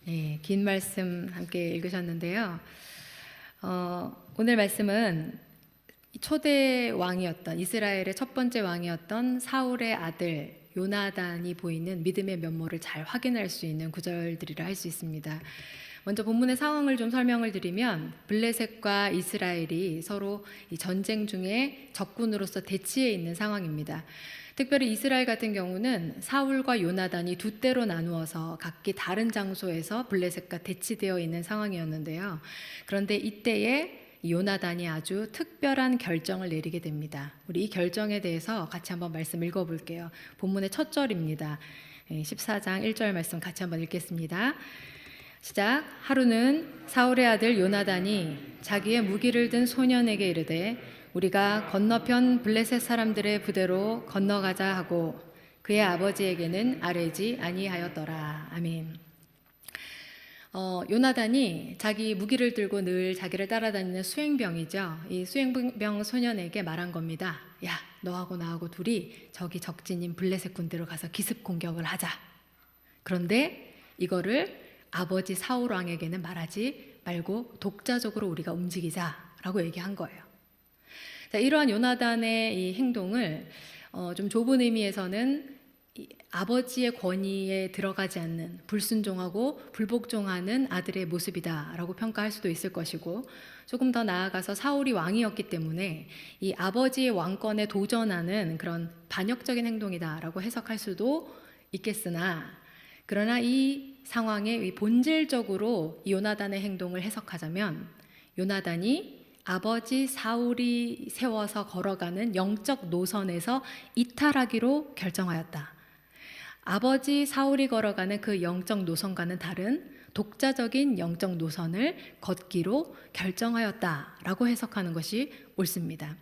네, 긴 말씀 함께 읽으셨는데요. 오늘 말씀은 초대 왕이었던 이스라엘의 첫 번째 왕이었던 사울의 아들 요나단이 보이는 믿음의 면모를 잘 확인할 수 있는 구절들이라 할 수 있습니다. 먼저 본문의 상황을 좀 설명을 드리면 블레셋과 이스라엘이 서로 이 전쟁 중에 적군으로서 대치해 있는 상황입니다. 특별히 이스라엘 같은 경우는 사울과 요나단이 두 때로 나누어서 각기 다른 장소에서 블레셋과 대치되어 있는 상황이었는데요. 그런데 이때에 요나단이 아주 특별한 결정을 내리게 됩니다. 우리 이 결정에 대해서 같이 한번 말씀 읽어볼게요. 본문의 첫 절입니다. 14장 1절 말씀 같이 한번 읽겠습니다. 시작. 하루는 사울의 아들 요나단이 자기의 무기를 든 소년에게 이르되 우리가 건너편 블레셋 사람들의 부대로 건너가자 하고 그의 아버지에게는 아뢰지 아니하였더라. 아멘. 요나단이 자기 무기를 들고 늘 자기를 따라다니는 수행병이죠. 이 수행병 소년에게 말한 겁니다. 야, 너하고 나하고 둘이 저기 적진인 블레셋 군대로 가서 기습 공격을 하자. 그런데 이거를 아버지 사울 왕에게는 말하지 말고 독자적으로 우리가 움직이자라고 얘기한 거예요. 자, 이러한 요나단의 이 행동을 좀 좁은 의미에서는 아버지의 권위에 들어가지 않는 불순종하고 불복종하는 아들의 모습이다라고 평가할 수도 있을 것이고, 조금 더 나아가서 사울이 왕이었기 때문에 이 아버지의 왕권에 도전하는 그런 반역적인 행동이다라고 해석할 수도 있겠으나, 그러나 이 상황의 본질적으로 요나단의 행동을 해석하자면 요나단이 아버지 사울이 세워서 걸어가는 영적 노선에서 이탈하기로 결정하였다. 아버지 사울이 걸어가는 그 영적 노선과는 다른 독자적인 영적 노선을 걷기로 결정하였다라고 해석하는 것이 옳습니다.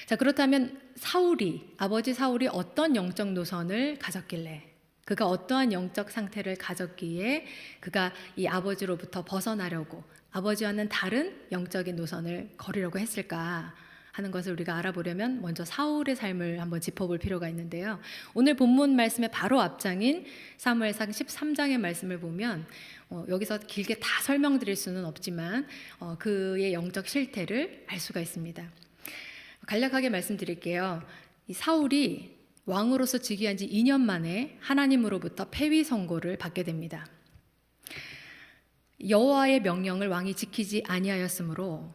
자, 그렇다면 아버지 사울이 어떤 영적 노선을 가졌길래, 그가 어떠한 영적 상태를 가졌기에 그가 이 아버지로부터 벗어나려고 아버지와는 다른 영적인 노선을 걸으려고 했을까 하는 것을 우리가 알아보려면 먼저 사울의 삶을 한번 짚어볼 필요가 있는데요. 오늘 본문 말씀의 바로 앞장인 사무엘상 13장의 말씀을 보면 여기서 길게 다 설명드릴 수는 없지만 그의 영적 실태를 알 수가 있습니다. 간략하게 말씀드릴게요. 이 사울이 왕으로서 즉위한 지 2년 만에 하나님으로부터 폐위 선고를 받게 됩니다. 여호와의 명령을 왕이 지키지 아니하였으므로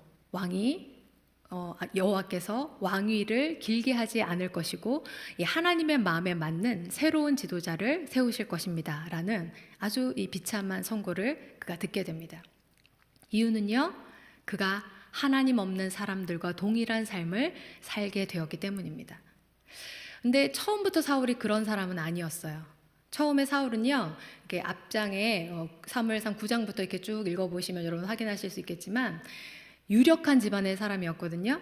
여호와께서 왕위를 길게 하지 않을 것이고 하나님의 마음에 맞는 새로운 지도자를 세우실 것입니다 라는 아주 이 비참한 선고를 그가 듣게 됩니다. 이유는요, 그가 하나님 없는 사람들과 동일한 삶을 살게 되었기 때문입니다. 근데 처음부터 사울이 그런 사람은 아니었어요. 처음에 사울은요, 이렇게 앞장에 사무엘상 9장부터 이렇게 쭉 읽어보시면 여러분 확인하실 수 있겠지만 유력한 집안의 사람이었거든요.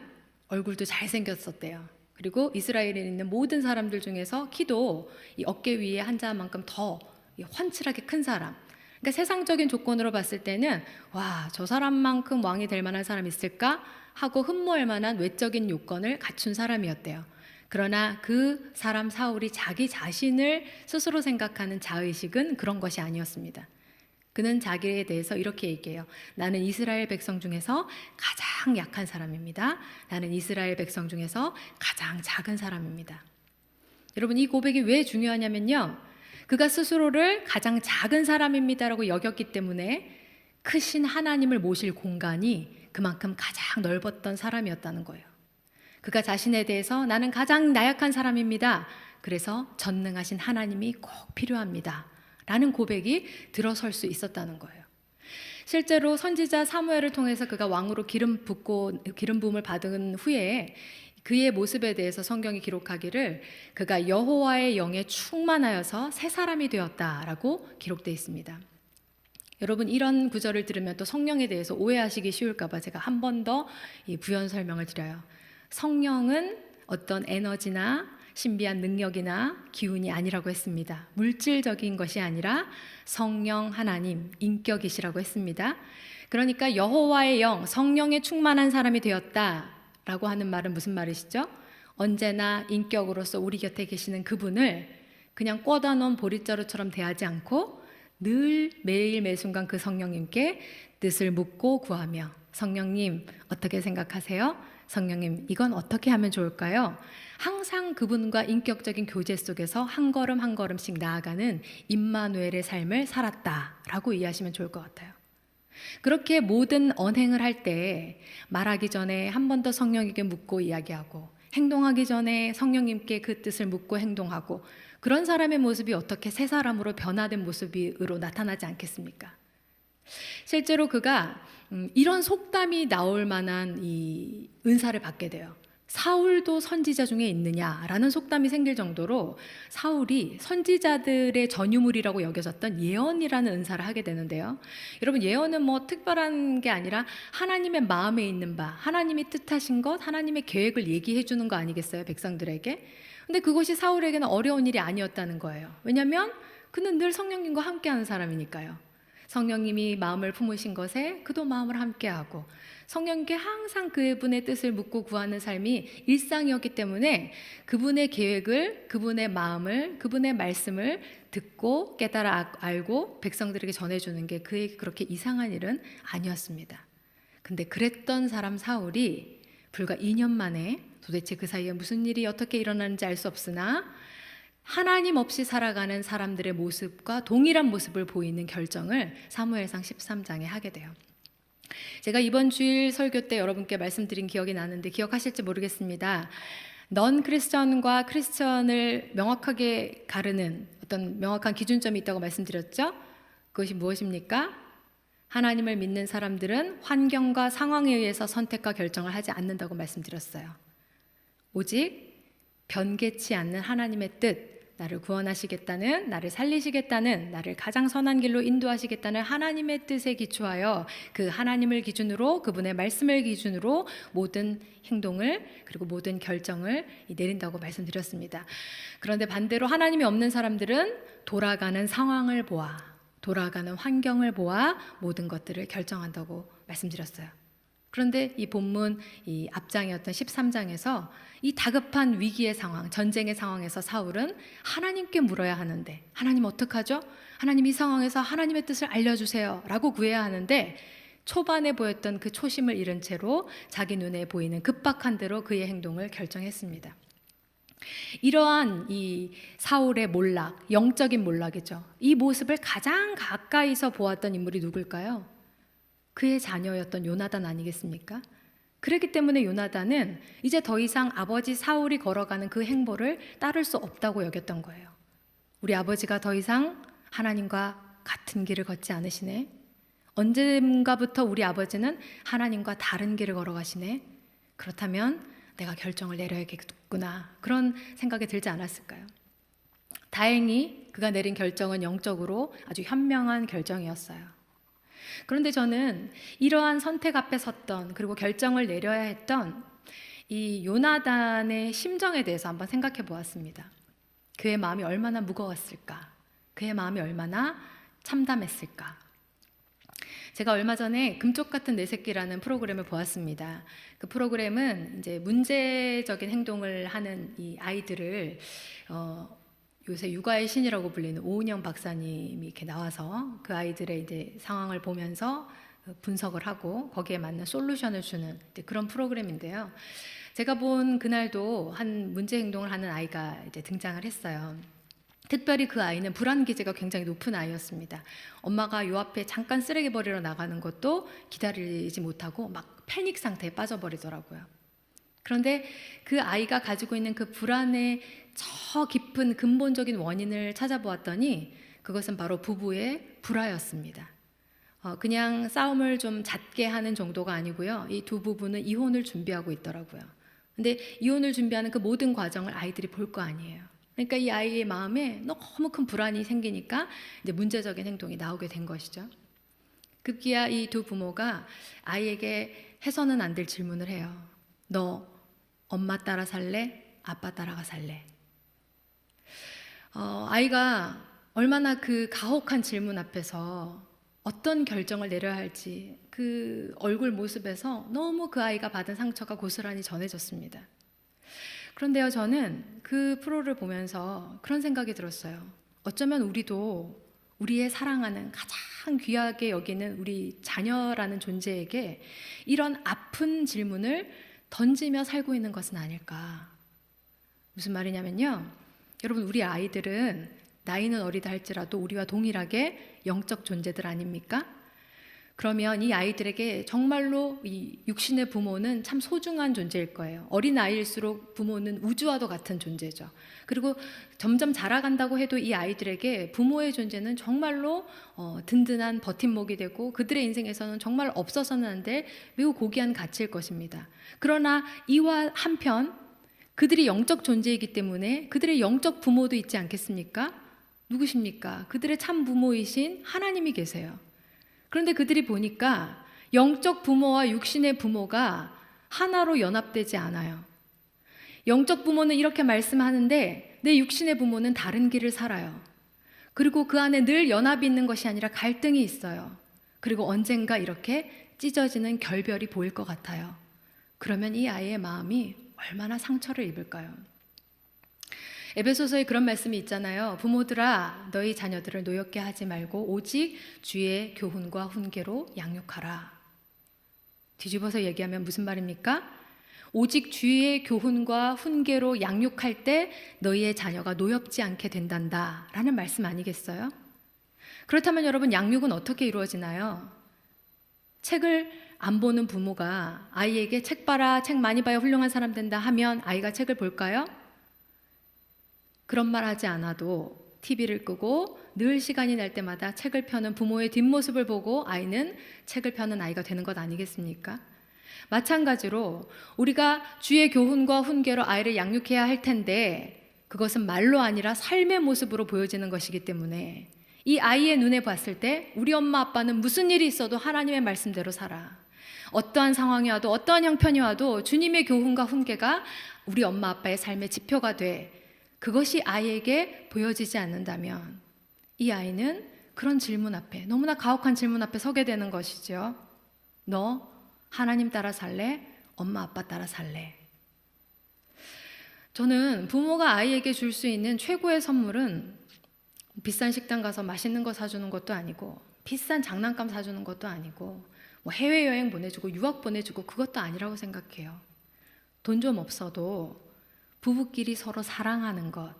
얼굴도 잘생겼었대요. 그리고 이스라엘에 있는 모든 사람들 중에서 키도 이 어깨 위에 한자만큼 더 훤칠하게 큰 사람. 그러니까 세상적인 조건으로 봤을 때는 와, 저 사람만큼 왕이 될 만한 사람이 있을까 하고 흠모할 만한 외적인 요건을 갖춘 사람이었대요. 그러나 그 사람 사울이 자기 자신을 스스로 생각하는 자의식은 그런 것이 아니었습니다. 그는 자기에 대해서 이렇게 얘기해요. 나는 이스라엘 백성 중에서 가장 약한 사람입니다. 나는 이스라엘 백성 중에서 가장 작은 사람입니다. 여러분, 이 고백이 왜 중요하냐면요, 그가 스스로를 가장 작은 사람입니다라고 여겼기 때문에 크신 하나님을 모실 공간이 그만큼 가장 넓었던 사람이었다는 거예요. 그가 자신에 대해서 나는 가장 나약한 사람입니다. 그래서 전능하신 하나님이 꼭 필요합니다 라는 고백이 들어설 수 있었다는 거예요. 실제로 선지자 사무엘을 통해서 그가 왕으로 기름 부음을 받은 후에 그의 모습에 대해서 성경이 기록하기를 그가 여호와의 영에 충만하여서 새 사람이 되었다라고 기록되어 있습니다. 여러분, 이런 구절을 들으면 또 성령에 대해서 오해하시기 쉬울까 봐 제가 한 번 더 부연 설명을 드려요. 성령은 어떤 에너지나 신비한 능력이나 기운이 아니라고 했습니다. 물질적인 것이 아니라 성령 하나님, 인격이시라고 했습니다. 그러니까 여호와의 영, 성령에 충만한 사람이 되었다라고 하는 말은 무슨 말이시죠? 언제나 인격으로서 우리 곁에 계시는 그분을 그냥 꽂아 놓은 보릿자루처럼 대하지 않고 늘 매일 매순간 그 성령님께 뜻을 묻고 구하며 성령님 어떻게 생각하세요? 성령님 이건 어떻게 하면 좋을까요? 항상 그분과 인격적인 교제 속에서 한 걸음 한 걸음씩 나아가는 임마누엘의 삶을 살았다라고 이해하시면 좋을 것 같아요. 그렇게 모든 언행을 할 때 말하기 전에 한 번 더 성령에게 묻고 이야기하고 행동하기 전에 성령님께 그 뜻을 묻고 행동하고 그런 사람의 모습이 어떻게 새 사람으로 변화된 모습으로 나타나지 않겠습니까? 실제로 그가 이런 속담이 나올 만한 이 은사를 받게 돼요. 사울도 선지자 중에 있느냐라는 속담이 생길 정도로 사울이 선지자들의 전유물이라고 여겨졌던 예언이라는 은사를 하게 되는데요. 여러분 예언은 뭐 특별한 게 아니라 하나님의 마음에 있는 바, 하나님이 뜻하신 것, 하나님의 계획을 얘기해 주는 거 아니겠어요? 백성들에게. 근데 그것이 사울에게는 어려운 일이 아니었다는 거예요. 왜냐하면 그는 늘 성령님과 함께하는 사람이니까요. 성령님이 마음을 품으신 것에 그도 마음을 함께하고 성령님께 항상 그분의 뜻을 묻고 구하는 삶이 일상이었기 때문에 그분의 계획을, 그분의 마음을, 그분의 말씀을 듣고 깨달아 알고 백성들에게 전해주는 게 그에게 그렇게 이상한 일은 아니었습니다. 근데 그랬던 사람 사울이 불과 2년 만에 도대체 그 사이에 무슨 일이 어떻게 일어나는지 알 수 없으나 하나님 없이 살아가는 사람들의 모습과 동일한 모습을 보이는 결정을 사무엘상 13장에 하게 돼요. 제가 이번 주일 설교 때 여러분께 말씀드린 기억이 나는데 기억하실지 모르겠습니다. 넌 크리스천과 크리스천을 명확하게 가르는 어떤 명확한 기준점이 있다고 말씀드렸죠? 그것이 무엇입니까? 하나님을 믿는 사람들은 환경과 상황에 의해서 선택과 결정을 하지 않는다고 말씀드렸어요. 오직 변개치 않는 하나님의 뜻, 나를 구원하시겠다는, 나를 살리시겠다는, 나를 가장 선한 길로 인도하시겠다는 하나님의 뜻에 기초하여 그 하나님을 기준으로, 그분의 말씀을 기준으로 모든 행동을 그리고 모든 결정을 내린다고 말씀드렸습니다. 그런데 반대로 하나님이 없는 사람들은 돌아가는 상황을 보아, 돌아가는 환경을 보아 모든 것들을 결정한다고 말씀드렸어요. 그런데 이 본문 이 앞장이었던 13장에서 이 다급한 위기의 상황, 전쟁의 상황에서 사울은 하나님께 물어야 하는데 하나님 어떡하죠? 하나님 이 상황에서 하나님의 뜻을 알려주세요 라고 구해야 하는데 초반에 보였던 그 초심을 잃은 채로 자기 눈에 보이는 급박한 대로 그의 행동을 결정했습니다. 이러한 이 사울의 몰락, 영적인 몰락이죠. 이 모습을 가장 가까이서 보았던 인물이 누굴까요? 그의 자녀였던 요나단 아니겠습니까? 그렇기 때문에 요나단은 이제 더 이상 아버지 사울이 걸어가는 그 행보를 따를 수 없다고 여겼던 거예요. 우리 아버지가 더 이상 하나님과 같은 길을 걷지 않으시네. 언젠가부터 우리 아버지는 하나님과 다른 길을 걸어가시네. 그렇다면 내가 결정을 내려야겠구나. 그런 생각이 들지 않았을까요? 다행히 그가 내린 결정은 영적으로 아주 현명한 결정이었어요. 그런데 저는 이러한 선택 앞에 섰던 그리고 결정을 내려야 했던 이 요나단의 심정에 대해서 한번 생각해 보았습니다. 그의 마음이 얼마나 무거웠을까? 그의 마음이 얼마나 참담했을까? 제가 얼마 전에 금쪽 같은 내 새끼라는 프로그램을 보았습니다. 그 프로그램은 이제 문제적인 행동을 하는 이 아이들을 요새 육아의 신이라고 불리는 오은영 박사님이 이렇게 나와서 그 아이들의 이제 상황을 보면서 분석을 하고 거기에 맞는 솔루션을 주는 그런 프로그램인데요. 제가 본 그날도 한 문제 행동을 하는 아이가 이제 등장을 했어요. 특별히 그 아이는 불안 기제가 굉장히 높은 아이였습니다. 엄마가 요 앞에 잠깐 쓰레기 버리러 나가는 것도 기다리지 못하고 막 패닉 상태에 빠져버리더라고요. 그런데 그 아이가 가지고 있는 그 불안의 저 깊은 근본적인 원인을 찾아보았더니 그것은 바로 부부의 불화였습니다. 그냥 싸움을 좀 잦게 하는 정도가 아니고요. 이 두 부부는 이혼을 준비하고 있더라고요. 근데 이혼을 준비하는 그 모든 과정을 아이들이 볼 거 아니에요. 그러니까 이 아이의 마음에 너무 큰 불안이 생기니까 이제 문제적인 행동이 나오게 된 것이죠. 급기야 이 두 부모가 아이에게 해서는 안 될 질문을 해요. 너 엄마 따라 살래? 아빠 따라가 살래? 아이가 얼마나 그 가혹한 질문 앞에서 어떤 결정을 내려야 할지 그 얼굴 모습에서 너무 그 아이가 받은 상처가 고스란히 전해졌습니다. 그런데요, 저는 그 프로를 보면서 그런 생각이 들었어요. 어쩌면 우리도 우리의 사랑하는 가장 귀하게 여기는 우리 자녀라는 존재에게 이런 아픈 질문을 던지며 살고 있는 것은 아닐까. 무슨 말이냐면요, 여러분, 우리 아이들은 나이는 어리다 할지라도 우리와 동일하게 영적 존재들 아닙니까? 그러면 이 아이들에게 정말로 이 육신의 부모는 참 소중한 존재일 거예요. 어린 아이일수록 부모는 우주와도 같은 존재죠. 그리고 점점 자라간다고 해도 이 아이들에게 부모의 존재는 정말로 든든한 버팀목이 되고 그들의 인생에서는 정말 없어서는 안 될 매우 고귀한 가치일 것입니다. 그러나 이와 한편 그들이 영적 존재이기 때문에 그들의 영적 부모도 있지 않겠습니까? 누구십니까? 그들의 참 부모이신 하나님이 계세요. 그런데 그들이 보니까 영적 부모와 육신의 부모가 하나로 연합되지 않아요. 영적 부모는 이렇게 말씀하는데 내 육신의 부모는 다른 길을 살아요. 그리고 그 안에 늘 연합이 있는 것이 아니라 갈등이 있어요. 그리고 언젠가 이렇게 찢어지는 결별이 보일 것 같아요. 그러면 이 아이의 마음이 얼마나 상처를 입을까요? 에베소서에 그런 말씀이 있잖아요. 부모들아, 너희 자녀들을 노엽게 하지 말고 오직 주의 교훈과 훈계로 양육하라. 뒤집어서 얘기하면 무슨 말입니까? 오직 주의 교훈과 훈계로 양육할 때 너희의 자녀가 노엽지 않게 된단다 라는 말씀 아니겠어요? 그렇다면 여러분, 양육은 어떻게 이루어지나요? 책을 안 보는 부모가 아이에게 책 봐라, 책 많이 봐야 훌륭한 사람 된다 하면 아이가 책을 볼까요? 그런 말 하지 않아도 TV를 끄고 늘 시간이 날 때마다 책을 펴는 부모의 뒷모습을 보고 아이는 책을 펴는 아이가 되는 것 아니겠습니까? 마찬가지로 우리가 주의 교훈과 훈계로 아이를 양육해야 할 텐데 그것은 말로 아니라 삶의 모습으로 보여지는 것이기 때문에 이 아이의 눈에 봤을 때 우리 엄마 아빠는 무슨 일이 있어도 하나님의 말씀대로 살아. 어떠한 상황이 와도 어떠한 형편이 와도 주님의 교훈과 훈계가 우리 엄마 아빠의 삶의 지표가 돼. 그것이 아이에게 보여지지 않는다면 이 아이는 그런 질문 앞에, 너무나 가혹한 질문 앞에 서게 되는 것이죠. 너 하나님 따라 살래? 엄마 아빠 따라 살래? 저는 부모가 아이에게 줄 수 있는 최고의 선물은 비싼 식당 가서 맛있는 거 사주는 것도 아니고 비싼 장난감 사주는 것도 아니고 뭐 해외여행 보내주고 유학 보내주고 그것도 아니라고 생각해요. 돈 좀 없어도 부부끼리 서로 사랑하는 것.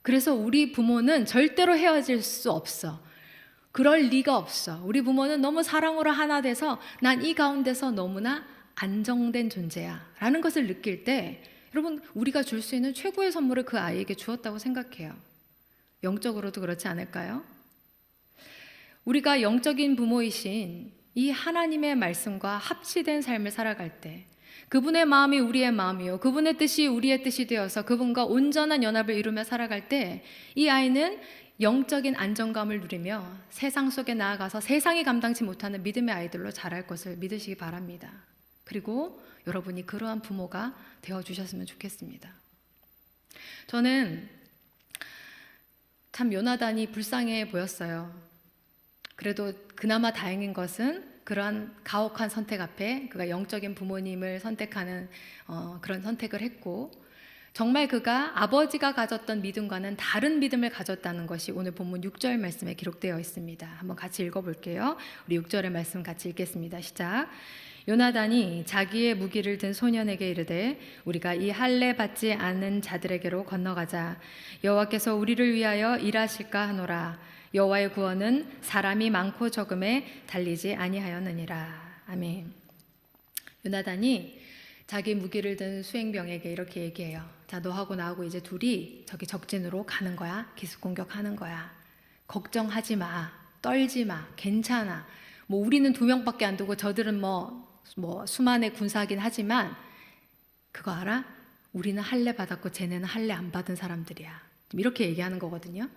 그래서 우리 부모는 절대로 헤어질 수 없어. 그럴 리가 없어. 우리 부모는 너무 사랑으로 하나 돼서 난 이 가운데서 너무나 안정된 존재야 라는 것을 느낄 때 여러분, 우리가 줄 수 있는 최고의 선물을 그 아이에게 주었다고 생각해요. 영적으로도 그렇지 않을까요? 우리가 영적인 부모이신 이 하나님의 말씀과 합치된 삶을 살아갈 때 그분의 마음이 우리의 마음이요 그분의 뜻이 우리의 뜻이 되어서 그분과 온전한 연합을 이루며 살아갈 때 이 아이는 영적인 안정감을 누리며 세상 속에 나아가서 세상이 감당치 못하는 믿음의 아이들로 자랄 것을 믿으시기 바랍니다. 그리고 여러분이 그러한 부모가 되어주셨으면 좋겠습니다. 저는 참 요나단이 불쌍해 보였어요. 그래도 그나마 다행인 것은 그러한 가혹한 선택 앞에 그가 영적인 부모님을 선택하는 그런 선택을 했고 정말 그가 아버지가 가졌던 믿음과는 다른 믿음을 가졌다는 것이 오늘 본문 6절 말씀에 기록되어 있습니다. 한번 같이 읽어볼게요. 우리 6절의 말씀 같이 읽겠습니다. 시작. 요나단이 자기의 무기를 든 소년에게 이르되 우리가 이 할례 받지 않은 자들에게로 건너가자. 여호와께서 우리를 위하여 일하실까 하노라. 여호와의 구원은 사람이 많고 적음에 달리지 아니하였느니라. 아멘. 요나단이 자기 무기를 든 수행병에게 이렇게 얘기해요. 자, 너하고 나하고 이제 둘이 저기 적진으로 가는 거야. 기습 공격하는 거야. 걱정하지 마. 떨지 마. 괜찮아. 뭐 우리는 2명밖에 안 두고 저들은 뭐 수만의 군사긴 하지만 그거 알아? 우리는 할례 받았고 쟤네는 할례 안 받은 사람들이야. 이렇게 얘기하는 거거든요.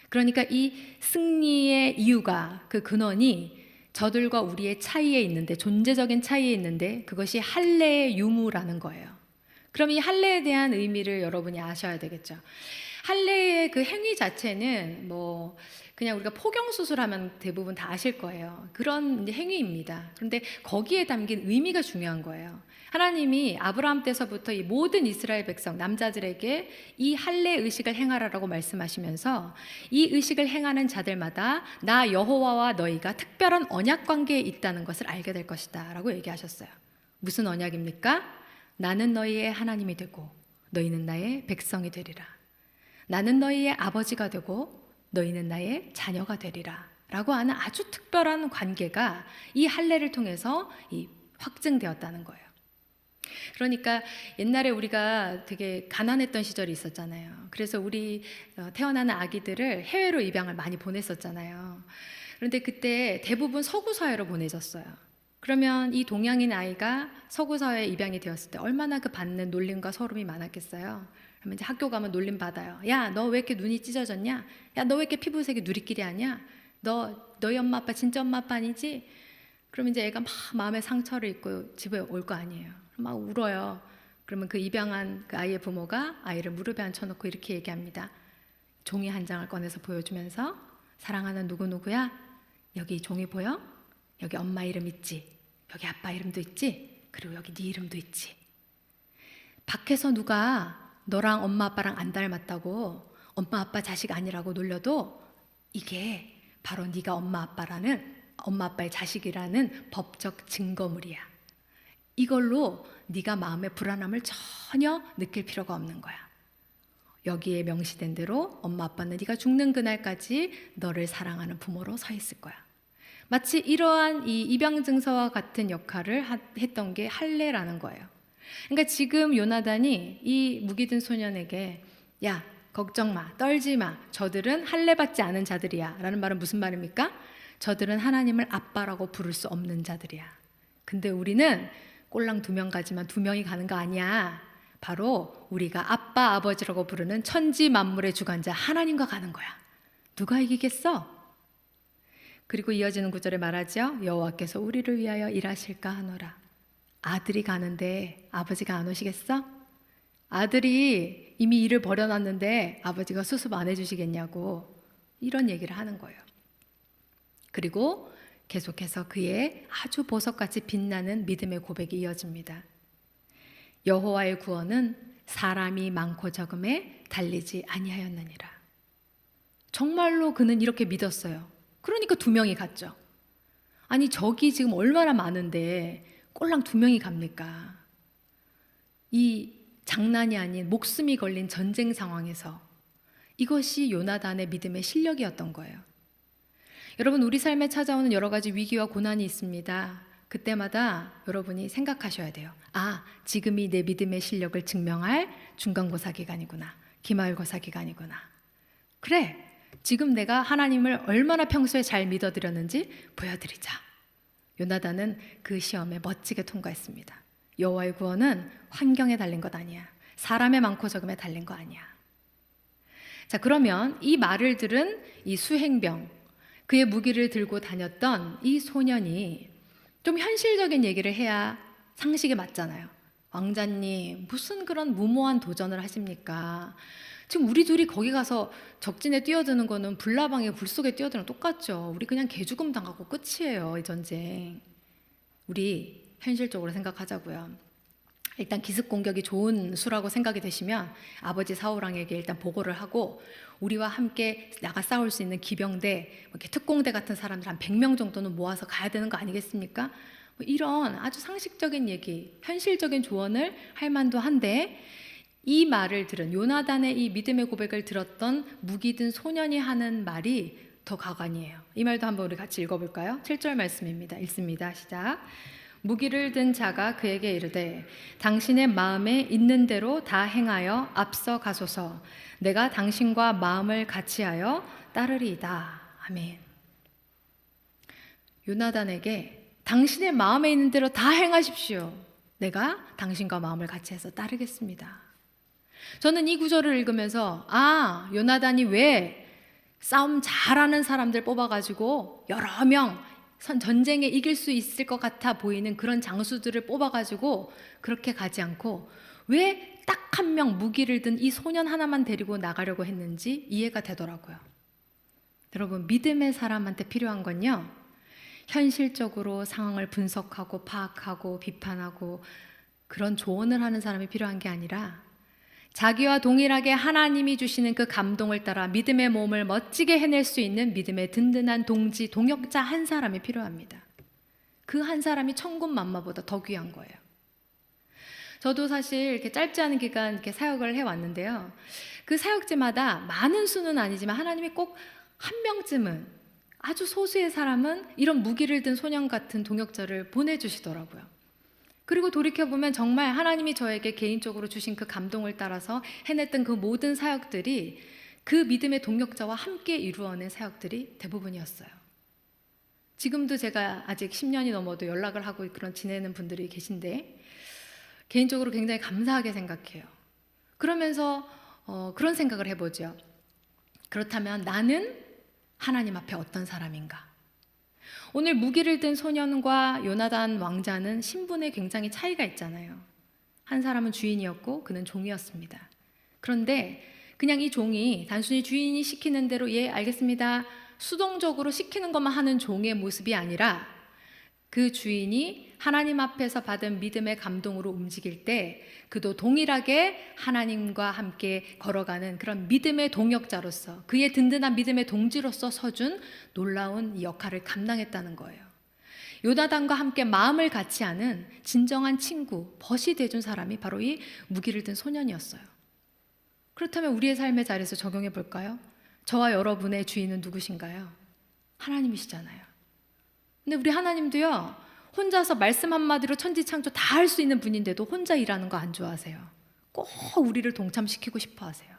그러니까 이 승리의 이유가 그 근원이 저들과 우리의 차이에 있는데 존재적인 차이에 있는데 그것이 할례의 유무라는 거예요. 그럼 이 할례에 대한 의미를 여러분이 아셔야 되겠죠. 할례의 그 행위 자체는 뭐 그냥 우리가 포경수술하면 대부분 다 아실 거예요. 그런 이제 행위입니다. 그런데 거기에 담긴 의미가 중요한 거예요. 하나님이 아브라함 때서부터 이 모든 이스라엘 백성 남자들에게 이 할례 의식을 행하라라고 말씀하시면서 이 의식을 행하는 자들마다 나 여호와와 너희가 특별한 언약 관계에 있다는 것을 알게 될 것이다 라고 얘기하셨어요. 무슨 언약입니까? 나는 너희의 하나님이 되고 너희는 나의 백성이 되리라. 나는 너희의 아버지가 되고 너희는 나의 자녀가 되리라 라고 하는 아주 특별한 관계가 이 할례를 통해서 확증되었다는 거예요. 그러니까 옛날에 우리가 되게 가난했던 시절이 있었잖아요. 그래서 우리 태어나는 아기들을 해외로 입양을 많이 보냈었잖아요. 그런데 그때 대부분 서구 사회로 보내졌어요. 그러면 이 동양인 아이가 서구 사회에 입양이 되었을 때 얼마나 그 받는 놀림과 서름이 많았겠어요. 그러면 이제 학교 가면 놀림 받아요. 야, 너 왜 이렇게 눈이 찢어졌냐? 야, 너 왜 이렇게 피부색이 누리끼리 하냐? 너희 엄마 아빠 진짜 엄마 아빠 아니지? 그러면 이제 애가 막 마음에 상처를 입고 집에 올 거 아니에요. 막 울어요. 그러면 그 입양한 그 아이의 부모가 아이를 무릎에 앉혀놓고 이렇게 얘기합니다. 종이 한 장을 꺼내서 보여주면서 사랑하는 누구누구야? 여기 종이 보여? 여기 엄마 이름 있지? 여기 아빠 이름도 있지? 그리고 여기 네 이름도 있지? 밖에서 누가 너랑 엄마 아빠랑 안 닮았다고 엄마 아빠 자식 아니라고 놀려도 이게 바로 네가 엄마 아빠의 자식이라는 법적 증거물이야. 이걸로 네가 마음의 불안함을 전혀 느낄 필요가 없는 거야. 여기에 명시된 대로 엄마 아빠는 네가 죽는 그날까지 너를 사랑하는 부모로 서 있을 거야. 마치 이러한 이 입양 증서와 같은 역할을 했던 게 할례라는 거예요. 그러니까 지금 요나단이 이 무기든 소년에게 야, 걱정 마, 떨지 마. 저들은 할례 받지 않은 자들이야. 라는 말은 무슨 말입니까? 저들은 하나님을 아빠라고 부를 수 없는 자들이야. 근데 우리는 꼴랑 2명 가지만 2명이 가는 거 아니야. 바로 우리가 아빠, 아버지라고 부르는 천지 만물의 주관자 하나님과 가는 거야. 누가 이기겠어? 그리고 이어지는 구절에 말하죠. 여호와께서 우리를 위하여 일하실까 하노라. 아들이 가는데 아버지가 안 오시겠어? 아들이 이미 일을 벌여놨는데 아버지가 수습 안 해주시겠냐고 이런 얘기를 하는 거예요. 그리고 계속해서 그의 아주 보석같이 빛나는 믿음의 고백이 이어집니다. 여호와의 구원은 사람이 많고 적음에 달리지 아니하였느니라. 정말로 그는 이렇게 믿었어요. 그러니까 2명이 갔죠. 아니 적이 지금 얼마나 많은데 꼴랑 2명이 갑니까? 이 장난이 아닌 목숨이 걸린 전쟁 상황에서 이것이 요나단의 믿음의 실력이었던 거예요. 여러분, 우리 삶에 찾아오는 여러 가지 위기와 고난이 있습니다. 그때마다 여러분이 생각하셔야 돼요. 아, 지금이 내 믿음의 실력을 증명할 중간고사 기간이구나. 기말고사 기간이구나. 그래, 지금 내가 하나님을 얼마나 평소에 잘 믿어드렸는지 보여드리자. 요나단은 그 시험에 멋지게 통과했습니다. 여호와의 구원은 환경에 달린 것 아니야. 사람의 많고 적음에 달린 거 아니야. 자, 그러면 이 말을 들은 이 수행병, 그의 무기를 들고 다녔던 이 소년이 좀 현실적인 얘기를 해야 상식에 맞잖아요. 왕자님, 무슨 그런 무모한 도전을 하십니까? 지금 우리 둘이 거기 가서 적진에 뛰어드는 거는 불나방에 불 속에 뛰어드는 똑같죠. 우리 그냥 개죽음 당하고 끝이에요, 이 전쟁. 우리 현실적으로 생각하자고요. 일단 기습 공격이 좋은 수라고 생각이 되시면 아버지 사울왕에게 일단 보고를 하고 우리와 함께 나가 싸울 수 있는 기병대, 이렇게 특공대 같은 사람들 한 100명 정도는 모아서 가야 되는 거 아니겠습니까? 이런 아주 상식적인 얘기, 현실적인 조언을 할 만도 한데 이 말을 들은 요나단의 이 믿음의 고백을 들었던 무기든 소년이 하는 말이 더 가관이에요. 이 말도 한번 우리 같이 읽어볼까요? 7절 말씀입니다. 읽습니다. 시작. 무기를 든 자가 그에게 이르되 당신의 마음에 있는 대로 다 행하여 앞서 가소서. 내가 당신과 마음을 같이하여 따르리이다. 아멘. 요나단에게 당신의 마음에 있는 대로 다 행하십시오. 내가 당신과 마음을 같이해서 따르겠습니다. 저는 이 구절을 읽으면서 요나단이 왜 싸움 잘하는 사람들 뽑아가지고 여러 명 전쟁에 이길 수 있을 것 같아 보이는 그런 장수들을 뽑아가지고 그렇게 가지 않고 왜 딱 한 명 무기를 든 이 소년 하나만 데리고 나가려고 했는지 이해가 되더라고요. 여러분, 믿음의 사람한테 필요한 건요, 현실적으로 상황을 분석하고 파악하고 비판하고 그런 조언을 하는 사람이 필요한 게 아니라 자기와 동일하게 하나님이 주시는 그 감동을 따라 믿음의 몸을 멋지게 해낼 수 있는 믿음의 든든한 동지, 동역자 한 사람이 필요합니다. 그 한 사람이 천군만마보다 더 귀한 거예요. 저도 사실 이렇게 짧지 않은 기간 이렇게 사역을 해왔는데요. 그 사역지마다 많은 수는 아니지만 하나님이 꼭 한 명쯤은, 아주 소수의 사람은 이런 무기를 든 소년 같은 동역자를 보내주시더라고요. 그리고 돌이켜보면 정말 하나님이 저에게 개인적으로 주신 그 감동을 따라서 해냈던 그 모든 사역들이 그 믿음의 동역자와 함께 이루어낸 사역들이 대부분이었어요. 지금도 제가 아직 10년이 넘어도 연락을 하고 그런 지내는 분들이 계신데 개인적으로 굉장히 감사하게 생각해요. 그러면서 그런 생각을 해보죠. 그렇다면 나는 하나님 앞에 어떤 사람인가? 오늘 무기를 든 소년과 요나단 왕자는 신분에 굉장히 차이가 있잖아요. 한 사람은 주인이었고 그는 종이었습니다. 그런데 그냥 이 종이 단순히 주인이 시키는 대로 예 알겠습니다 수동적으로 시키는 것만 하는 종의 모습이 아니라 그 주인이 하나님 앞에서 받은 믿음의 감동으로 움직일 때 그도 동일하게 하나님과 함께 걸어가는 그런 믿음의 동역자로서 그의 든든한 믿음의 동지로서 서준 놀라운 역할을 감당했다는 거예요. 요나단과 함께 마음을 같이 하는 진정한 친구, 벗이 돼준 사람이 바로 이 무기를 든 소년이었어요. 그렇다면 우리의 삶의 자리에서 적용해 볼까요? 저와 여러분의 주인은 누구신가요? 하나님이시잖아요. 근데 우리 하나님도요, 혼자서 말씀 한마디로 천지창조 다 할 수 있는 분인데도 혼자 일하는 거 안 좋아하세요. 꼭 우리를 동참시키고 싶어 하세요.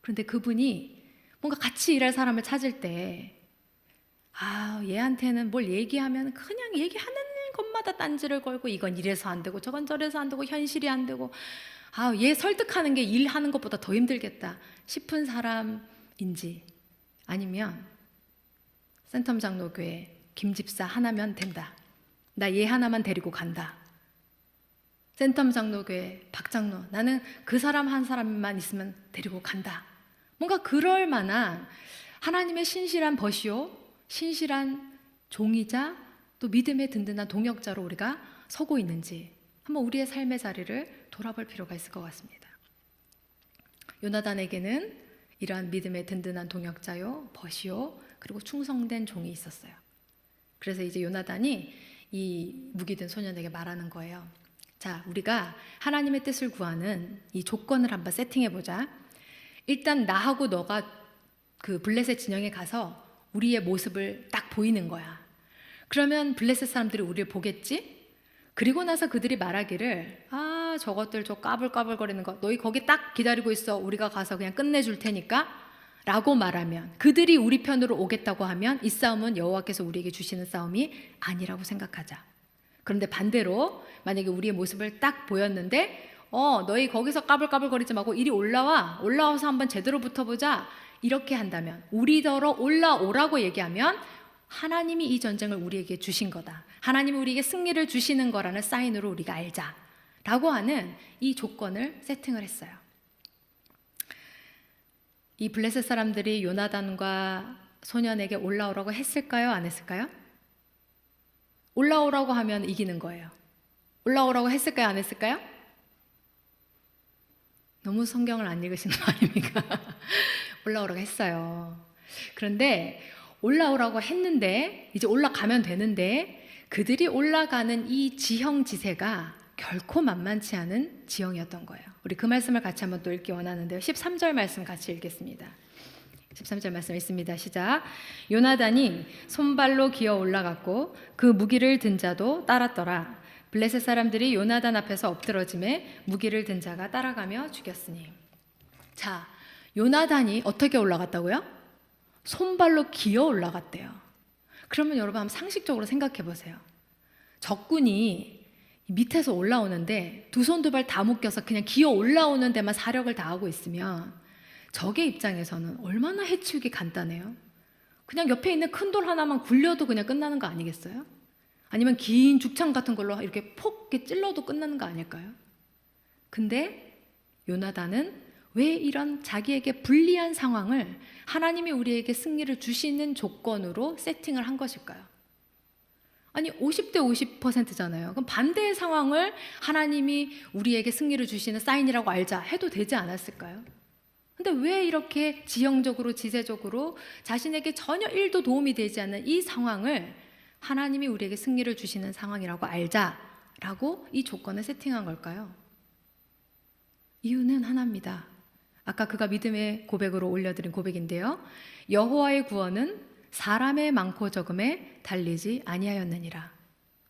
그런데 그분이 뭔가 같이 일할 사람을 찾을 때 얘한테는 뭘 얘기하면 그냥 얘기하는 것마다 딴지를 걸고 이건 이래서 안 되고 저건 저래서 안 되고 현실이 안 되고 얘 설득하는 게 일하는 것보다 더 힘들겠다 싶은 사람인지, 아니면 센텀 장로교회 김집사 하나면 된다, 나 얘 하나만 데리고 간다, 센텀 장로교회 박 장로 나는 그 사람 한 사람만 있으면 데리고 간다, 뭔가 그럴 만한 하나님의 신실한 벗이요 신실한 종이자 또 믿음의 든든한 동역자로 우리가 서고 있는지 한번 우리의 삶의 자리를 돌아볼 필요가 있을 것 같습니다. 요나단에게는 이러한 믿음의 든든한 동역자요 벗이요 그리고 충성된 종이 있었어요. 그래서 이제 요나단이 이 무기든 소년에게 말하는 거예요. 자, 우리가 하나님의 뜻을 구하는 이 조건을 한번 세팅해보자. 일단 나하고 너가 그 블레셋 진영에 가서 우리의 모습을 딱 보이는 거야. 그러면 블레셋 사람들이 우리를 보겠지? 그리고 나서 그들이 말하기를 저것들 저 까불까불거리는 거 너희 거기 딱 기다리고 있어, 우리가 가서 그냥 끝내줄 테니까 라고 말하면, 그들이 우리 편으로 오겠다고 하면 이 싸움은 여호와께서 우리에게 주시는 싸움이 아니라고 생각하자. 그런데 반대로 만약에 우리의 모습을 딱 보였는데 너희 거기서 까불까불거리지 말고 이리 올라와서 한번 제대로 붙어보자 이렇게 한다면, 우리더러 올라오라고 얘기하면 하나님이 이 전쟁을 우리에게 주신 거다, 하나님이 우리에게 승리를 주시는 거라는 사인으로 우리가 알자 라고 하는 이 조건을 세팅을 했어요. 이 블레셋 사람들이 요나단과 소년에게 올라오라고 했을까요? 안 했을까요? 올라오라고 하면 이기는 거예요. 올라오라고 했을까요? 안 했을까요? 너무 성경을 안 읽으시는 거 아닙니까? 올라오라고 했어요. 그런데 올라오라고 했는데 이제 올라가면 되는데 그들이 올라가는 이 지형지세가 결코 만만치 않은 지형이었던 거예요. 우리 그 말씀을 같이 한번 또 읽기 원하는데요. 13절 말씀 같이 읽겠습니다. 13절 말씀 읽습니다. 시작. 요나단이 손발로 기어 올라갔고 그 무기를 든 자도 따랐더라. 블레셋 사람들이 요나단 앞에서 엎드러짐에 무기를 든 자가 따라가며 죽였으니. 자, 요나단이 어떻게 올라갔다고요? 손발로 기어 올라갔대요. 그러면 여러분 한번 상식적으로 생각해 보세요. 적군이 밑에서 올라오는데 두 손 두 발 다 묶여서 그냥 기어 올라오는 데만 사력을 다하고 있으면 적의 입장에서는 얼마나 해치우기 간단해요. 그냥 옆에 있는 큰 돌 하나만 굴려도 그냥 끝나는 거 아니겠어요? 아니면 긴 죽창 같은 걸로 이렇게 폭 이렇게 찔러도 끝나는 거 아닐까요? 근데 요나단은 왜 이런 자기에게 불리한 상황을 하나님이 우리에게 승리를 주시는 조건으로 세팅을 한 것일까요? 아니 50대 50%잖아요. 그럼 반대의 상황을 하나님이 우리에게 승리를 주시는 사인이라고 알자 해도 되지 않았을까요? 근데 왜 이렇게 지형적으로 지세적으로 자신에게 전혀 1도 도움이 되지 않는 이 상황을 하나님이 우리에게 승리를 주시는 상황이라고 알자라고 이 조건을 세팅한 걸까요? 이유는 하나입니다. 아까 그가 믿음의 고백으로 올려드린 고백인데요. 여호와의 구원은 사람의 많고 적음에 달리지 아니하였느니라.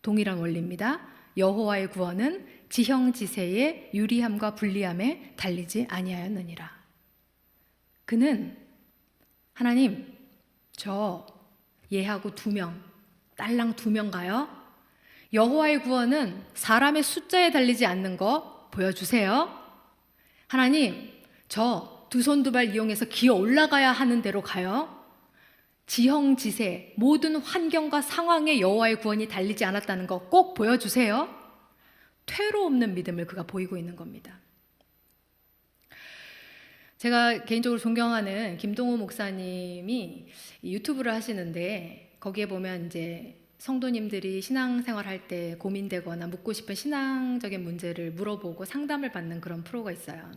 동일한 원리입니다. 여호와의 구원은 지형지세의 유리함과 불리함에 달리지 아니하였느니라. 그는 하나님, 저 얘하고 2명, 딸랑 2명 가요. 여호와의 구원은 사람의 숫자에 달리지 않는 거 보여주세요. 하나님, 저 2손 2발 이용해서 기어 올라가야 하는 대로 가요. 지형지세, 모든 환경과 상황에 여호와의 구원이 달리지 않았다는 거 꼭 보여주세요. 퇴로 없는 믿음을 그가 보이고 있는 겁니다. 제가 개인적으로 존경하는 김동호 목사님이 유튜브를 하시는데 거기에 보면 이제 성도님들이 신앙생활 할 때 고민되거나 묻고 싶은 신앙적인 문제를 물어보고 상담을 받는 그런 프로가 있어요.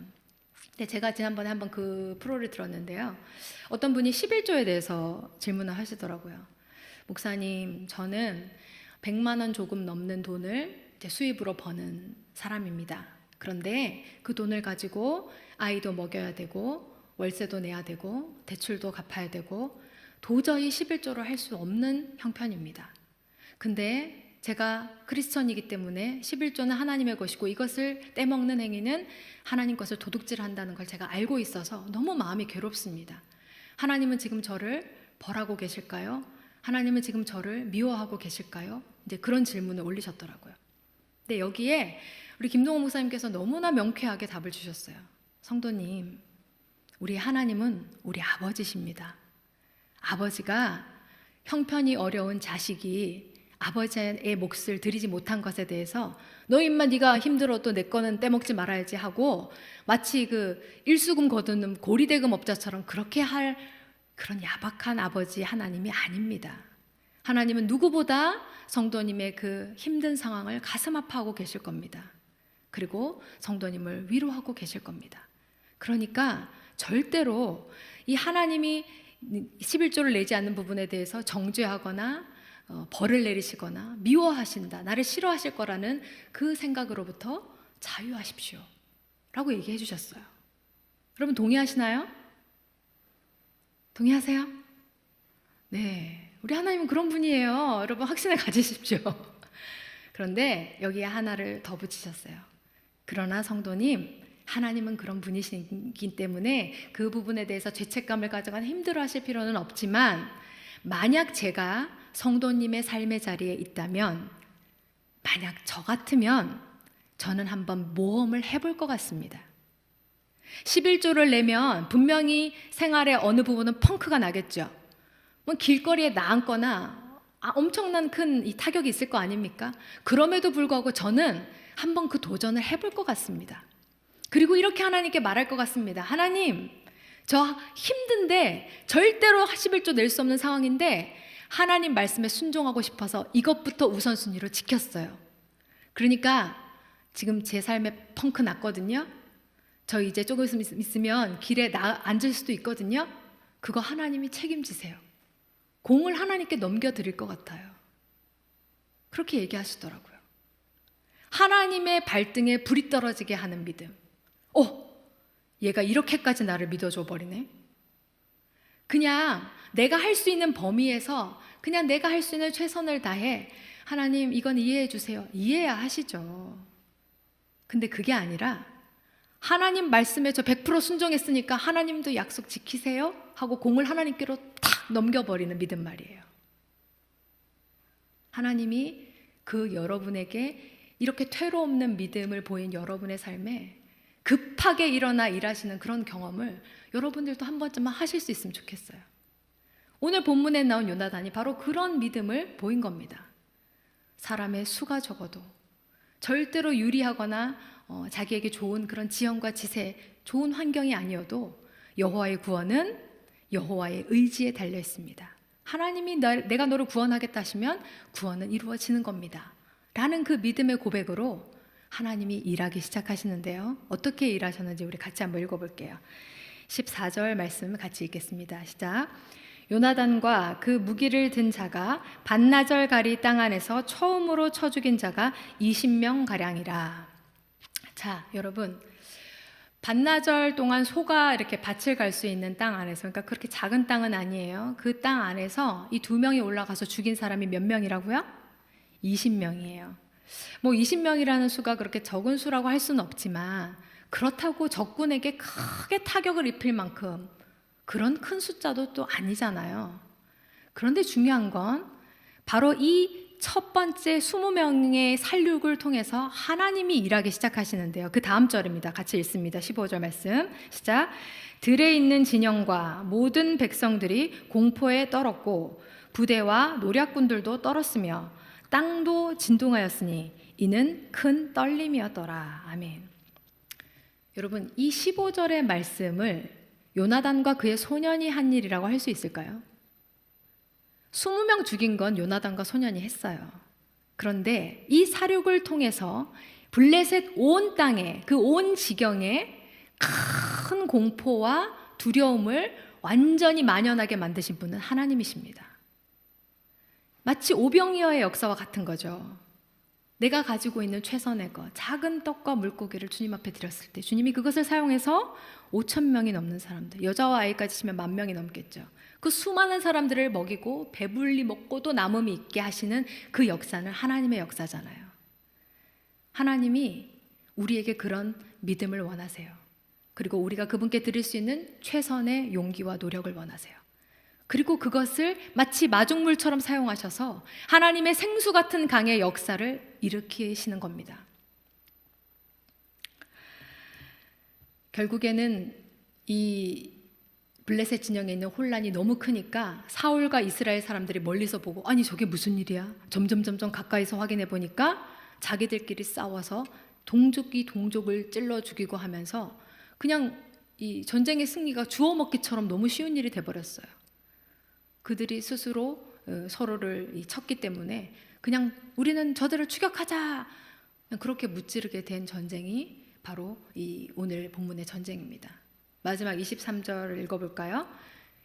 근데 제가 지난번에 한번 그 프로를 들었는데요. 어떤 분이 11조에 대해서 질문을 하시더라고요. 목사님, 저는 100만 원 조금 넘는 돈을 이제 수입으로 버는 사람입니다. 그런데 그 돈을 가지고 아이도 먹여야 되고 월세도 내야 되고 대출도 갚아야 되고 도저히 11조를 할 수 없는 형편입니다. 근데 제가 크리스천이기 때문에 11조는 하나님의 것이고 이것을 떼먹는 행위는 하나님 것을 도둑질한다는 걸 제가 알고 있어서 너무 마음이 괴롭습니다. 하나님은 지금 저를 벌하고 계실까요? 하나님은 지금 저를 미워하고 계실까요? 이제 그런 질문을 올리셨더라고요. 근데 여기에 우리 김동호 목사님께서 너무나 명쾌하게 답을 주셨어요. 성도님, 우리 하나님은 우리 아버지십니다. 아버지가 형편이 어려운 자식이 아버지의 몫을 드리지 못한 것에 대해서 너 임마 네가 힘들어도 내 거는 떼먹지 말아야지 하고 마치 그 일수금 거두는 고리대금 업자처럼 그렇게 할 그런 야박한 아버지 하나님이 아닙니다. 하나님은 누구보다 성도님의 그 힘든 상황을 가슴 아파하고 계실 겁니다. 그리고 성도님을 위로하고 계실 겁니다. 그러니까 절대로 이 하나님이 11조를 내지 않는 부분에 대해서 정죄하거나 벌을 내리시거나 미워하신다, 나를 싫어하실 거라는 그 생각으로부터 자유하십시오 라고 얘기해 주셨어요. 여러분 동의하시나요? 동의하세요? 네, 우리 하나님은 그런 분이에요. 여러분 확신을 가지십시오. 그런데 여기에 하나를 더 붙이셨어요. 그러나 성도님, 하나님은 그런 분이시기 때문에 그 부분에 대해서 죄책감을 가져가는 힘들어하실 필요는 없지만 만약 제가 성도님의 삶의 자리에 있다면 만약 저 같으면 저는 한번 모험을 해볼 것 같습니다. 11조를 내면 분명히 생활의 어느 부분은 펑크가 나겠죠. 뭐 길거리에 나앉거나 엄청난 큰 이 타격이 있을 거 아닙니까? 그럼에도 불구하고 저는 한번 그 도전을 해볼 것 같습니다. 그리고 이렇게 하나님께 말할 것 같습니다. 하나님, 저 힘든데 절대로 11조 낼 수 없는 상황인데 하나님 말씀에 순종하고 싶어서 이것부터 우선순위로 지켰어요. 그러니까 지금 제 삶에 펑크 났거든요. 저 이제 조금 있으면 길에 앉을 수도 있거든요. 그거 하나님이 책임지세요. 공을 하나님께 넘겨드릴 것 같아요. 그렇게 얘기하시더라고요. 하나님의 발등에 불이 떨어지게 하는 믿음. 얘가 이렇게까지 나를 믿어줘 버리네. 그냥 내가 할 수 있는 범위에서 그냥 내가 할 수 있는 최선을 다해 하나님 이건 이해해 주세요. 이해야 하시죠. 근데 그게 아니라 하나님 말씀에 저 100% 순종했으니까 하나님도 약속 지키세요 하고 공을 하나님께로 탁 넘겨버리는 믿음 말이에요. 하나님이 그 여러분에게 이렇게 퇴로 없는 믿음을 보인 여러분의 삶에 급하게 일어나 일하시는 그런 경험을 여러분들도 한 번쯤은 하실 수 있으면 좋겠어요. 오늘 본문에 나온 요나단이 바로 그런 믿음을 보인 겁니다. 사람의 수가 적어도 절대로 유리하거나 자기에게 좋은 그런 지형과 지세, 좋은 환경이 아니어도 여호와의 구원은 여호와의 의지에 달려 있습니다. 하나님이 내가 너를 구원하겠다 하시면 구원은 이루어지는 겁니다. 라는 그 믿음의 고백으로 하나님이 일하기 시작하시는데요. 어떻게 일하셨는지 우리 같이 한번 읽어볼게요. 14절 말씀 같이 읽겠습니다. 시작. 요나단과 그 무기를 든 자가 반나절 가리 땅 안에서 처음으로 쳐 죽인 자가 20명 가량이라. 자, 여러분, 반나절 동안 소가 이렇게 밭을 갈 수 있는 땅 안에서, 그러니까 그렇게 작은 땅은 아니에요. 그 땅 안에서 이 2명이 올라가서 죽인 사람이 몇 명이라고요? 20명이에요. 뭐 20명이라는 수가 그렇게 적은 수라고 할 수는 없지만, 그렇다고 적군에게 크게 타격을 입힐 만큼 그런 큰 숫자도 또 아니잖아요. 그런데 중요한 건 바로 이 첫 번째 20명의 살육을 통해서 하나님이 일하기 시작하시는데요. 그 다음 절입니다. 같이 읽습니다. 15절 말씀 시작. 들에 있는 진영과 모든 백성들이 공포에 떨었고 부대와 노략군들도 떨었으며 땅도 진동하였으니 이는 큰 떨림이었더라. 아멘. 여러분, 이 15절의 말씀을 요나단과 그의 소년이 한 일이라고 할 수 있을까요? 20명 죽인 건 요나단과 소년이 했어요. 그런데 이 사륙을 통해서 블레셋 온 땅에, 그 온 지경에 큰 공포와 두려움을 완전히 만연하게 만드신 분은 하나님이십니다. 마치 오병이어의 역사와 같은 거죠. 내가 가지고 있는 최선의 것, 작은 떡과 물고기를 주님 앞에 드렸을 때 주님이 그것을 사용해서 5,000명이 넘는 사람들, 여자와 아이까지 치면 10,000명이 넘겠죠. 그 수많은 사람들을 먹이고 배불리 먹고 또 남음이 있게 하시는 그 역사는 하나님의 역사잖아요. 하나님이 우리에게 그런 믿음을 원하세요. 그리고 우리가 그분께 드릴 수 있는 최선의 용기와 노력을 원하세요. 그리고 그것을 마치 마중물처럼 사용하셔서 하나님의 생수 같은 강의 역사를 일으키시는 겁니다. 결국에는 이 블레셋 진영에 있는 혼란이 너무 크니까 사울과 이스라엘 사람들이 멀리서 보고 아니 저게 무슨 일이야? 점점 가까이서 확인해 보니까 자기들끼리 싸워서 동족이 동족을 찔러 죽이고 하면서 그냥 이 전쟁의 승리가 주워 먹기처럼 너무 쉬운 일이 돼버렸어요. 그들이 스스로 서로를 쳤기 때문에 그냥 우리는 저들을 추격하자 그렇게 무찌르게 된 전쟁이 바로 이 오늘 본문의 전쟁입니다. 마지막 23절 읽어볼까요?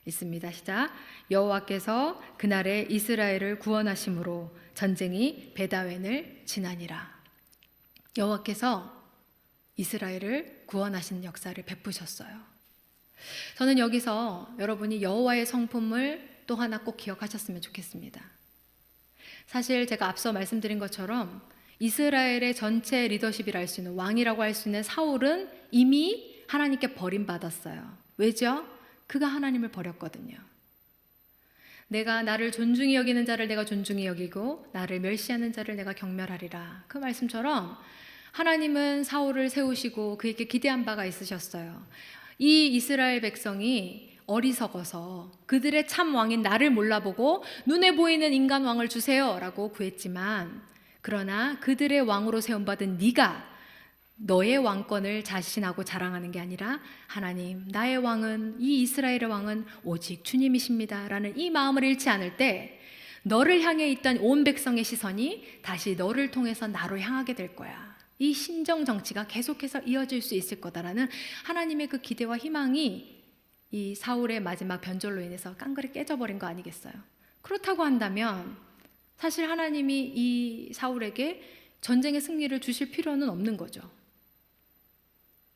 있습니다. 시작. 여호와께서 그날에 이스라엘을 구원하심으로 전쟁이 베다웬을 지나니라. 여호와께서 이스라엘을 구원하신 역사를 베푸셨어요. 저는 여기서 여러분이 여호와의 성품을 또 하나 꼭 기억하셨으면 좋겠습니다. 사실 제가 앞서 말씀드린 것처럼 이스라엘의 전체 리더십이라 할 수 있는 왕이라고 할 수 있는 사울은 이미 하나님께 버림받았어요. 왜죠? 그가 하나님을 버렸거든요. 내가 나를 존중히 여기는 자를 내가 존중히 여기고 나를 멸시하는 자를 내가 경멸하리라. 그 말씀처럼 하나님은 사울을 세우시고 그에게 기대한 바가 있으셨어요. 이 이스라엘 백성이 어리석어서 그들의 참 왕인 나를 몰라보고 눈에 보이는 인간 왕을 주세요 라고 구했지만, 그러나 그들의 왕으로 세움받은 네가 너의 왕권을 자신하고 자랑하는 게 아니라 하나님, 나의 왕은, 이 이스라엘의 왕은 오직 주님이십니다 라는 이 마음을 잃지 않을 때 너를 향해 있던 온 백성의 시선이 다시 너를 통해서 나로 향하게 될 거야. 이 신정 정치가 계속해서 이어질 수 있을 거다라는 하나님의 그 기대와 희망이 이 사울의 마지막 변절로 인해서 깡그리 깨져버린 거 아니겠어요? 그렇다고 한다면 사실 하나님이 이 사울에게 전쟁의 승리를 주실 필요는 없는 거죠.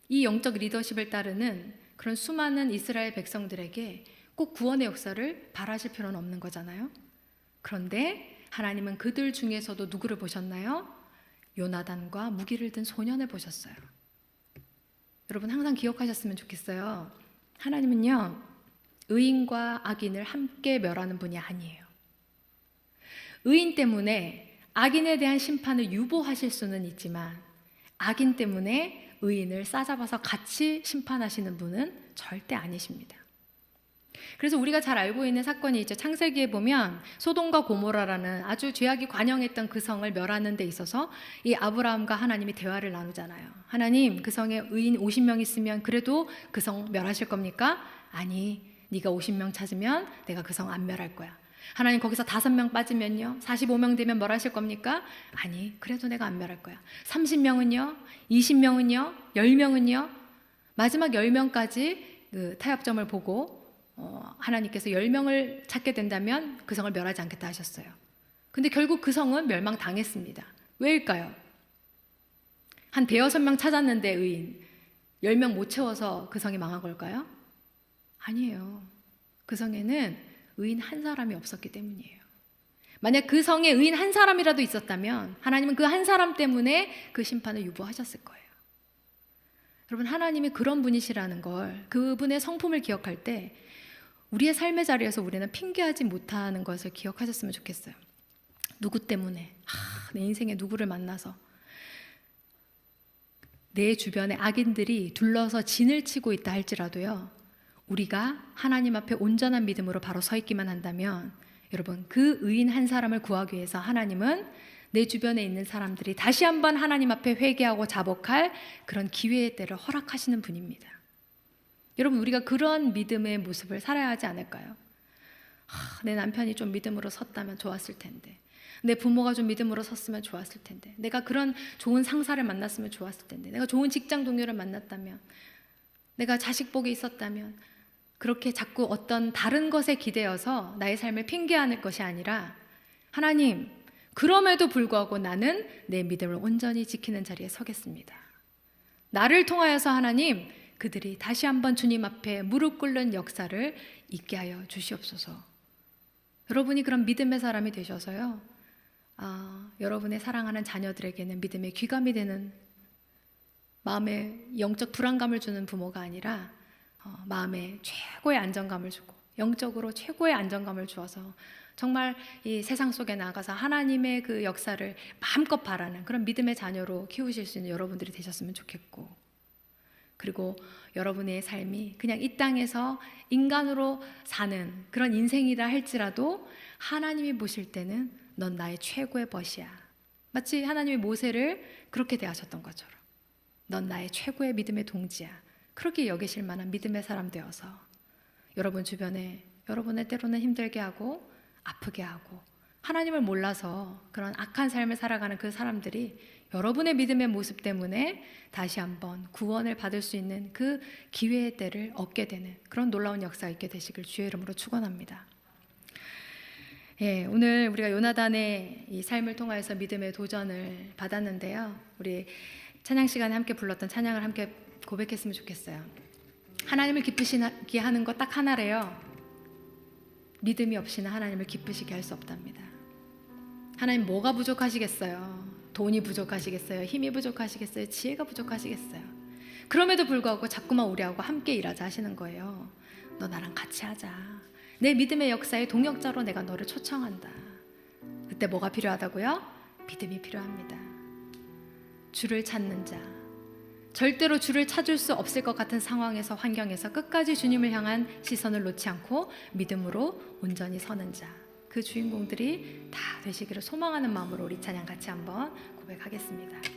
이 영적 리더십을 따르는 그런 수많은 이스라엘 백성들에게 꼭 구원의 역사를 바라실 필요는 없는 거잖아요. 그런데 하나님은 그들 중에서도 누구를 보셨나요? 요나단과 무기를 든 소년을 보셨어요. 여러분 항상 기억하셨으면 좋겠어요. 하나님은요, 의인과 악인을 함께 멸하는 분이 아니에요. 의인 때문에 악인에 대한 심판을 유보하실 수는 있지만 악인 때문에 의인을 싸잡아서 같이 심판하시는 분은 절대 아니십니다. 그래서 우리가 잘 알고 있는 사건이 있죠. 창세기에 보면 소돔과 고모라라는 아주 죄악이 관영했던 그 성을 멸하는 데 있어서 이 아브라함과 하나님이 대화를 나누잖아요. 하나님, 그 성에 의인 50명 있으면 그래도 그 성 멸하실 겁니까? 아니, 네가 50명 찾으면 내가 그 성 안 멸할 거야. 하나님 거기서 5명 빠지면요? 45명 되면 뭘 하실 겁니까? 아니, 그래도 내가 안 멸할 거야. 30명은요? 20명은요? 10명은요? 마지막 10명까지 그 타협점을 보고 하나님께서 10명을 찾게 된다면 그 성을 멸하지 않겠다 하셨어요. 근데 결국 그 성은 멸망당했습니다. 왜일까요? 한 대여섯 명 찾았는데 의인 10명 못 채워서 그 성이 망한 걸까요? 아니에요. 그 성에는 의인 한 사람이 없었기 때문이에요. 만약 그 성에 의인 한 사람이라도 있었다면 하나님은 그 한 사람 때문에 그 심판을 유보하셨을 거예요. 여러분, 하나님이 그런 분이시라는 걸, 그분의 성품을 기억할 때 우리의 삶의 자리에서 우리는 핑계하지 못하는 것을 기억하셨으면 좋겠어요. 누구 때문에, 내 인생에 누구를 만나서 내 주변에 악인들이 둘러서 진을 치고 있다 할지라도요, 우리가 하나님 앞에 온전한 믿음으로 바로 서 있기만 한다면, 여러분, 그 의인 한 사람을 구하기 위해서 하나님은 내 주변에 있는 사람들이 다시 한번 하나님 앞에 회개하고 자복할 그런 기회의 때를 허락하시는 분입니다. 여러분, 우리가 그런 믿음의 모습을 살아야 하지 않을까요? 내 남편이 좀 믿음으로 섰다면 좋았을 텐데, 내 부모가 좀 믿음으로 섰으면 좋았을 텐데, 내가 그런 좋은 상사를 만났으면 좋았을 텐데, 내가 좋은 직장 동료를 만났다면, 내가 자식 복이 있었다면, 그렇게 자꾸 어떤 다른 것에 기대어서 나의 삶을 핑계하는 것이 아니라, 하나님, 그럼에도 불구하고 나는 내 믿음을 온전히 지키는 자리에 서겠습니다. 나를 통하여서 하나님, 그들이 다시 한번 주님 앞에 무릎 꿇는 역사를 있게 하여 주시옵소서. 여러분이 그런 믿음의 사람이 되셔서요, 여러분의 사랑하는 자녀들에게는 믿음의 귀감이 되는, 마음에 영적 불안감을 주는 부모가 아니라 마음에 최고의 안정감을 주고 영적으로 최고의 안정감을 주어서 정말 이 세상 속에 나가서 하나님의 그 역사를 마음껏 바라는 그런 믿음의 자녀로 키우실 수 있는 여러분들이 되셨으면 좋겠고, 그리고 여러분의 삶이 그냥 이 땅에서 인간으로 사는 그런 인생이라 할지라도 하나님이 보실 때는 넌 나의 최고의 벗이야. 마치 하나님이 모세를 그렇게 대하셨던 것처럼 넌 나의 최고의 믿음의 동지야. 그렇게 여기실 만한 믿음의 사람 되어서 여러분 주변에 여러분의 때로는 힘들게 하고 아프게 하고 하나님을 몰라서 그런 악한 삶을 살아가는 그 사람들이 여러분의 믿음의 모습 때문에 다시 한번 구원을 받을 수 있는 그 기회의 때를 얻게 되는 그런 놀라운 역사가 있게 되시길 주의 이름으로 축원합니다. 오늘 우리가 요나단의 이 삶을 통하여서 믿음의 도전을 받았는데요, 우리 찬양 시간에 함께 불렀던 찬양을 함께 고백했으면 좋겠어요. 하나님을 기쁘시게 하는 것 딱 하나래요. 믿음이 없이는 하나님을 기쁘시게 할 수 없답니다. 하나님 뭐가 부족하시겠어요? 돈이 부족하시겠어요? 힘이 부족하시겠어요? 지혜가 부족하시겠어요? 그럼에도 불구하고 자꾸만 우리하고 함께 일하자 하시는 거예요. 너 나랑 같이 하자. 내 믿음의 역사의 동역자로 내가 너를 초청한다. 그때 뭐가 필요하다고요? 믿음이 필요합니다. 주를 찾는 자, 절대로 주를 찾을 수 없을 것 같은 상황에서, 환경에서 끝까지 주님을 향한 시선을 놓지 않고 믿음으로 온전히 서는 자, 그 주인공들이 다 되시기를 소망하는 마음으로 우리 찬양 같이 한번 고백하겠습니다.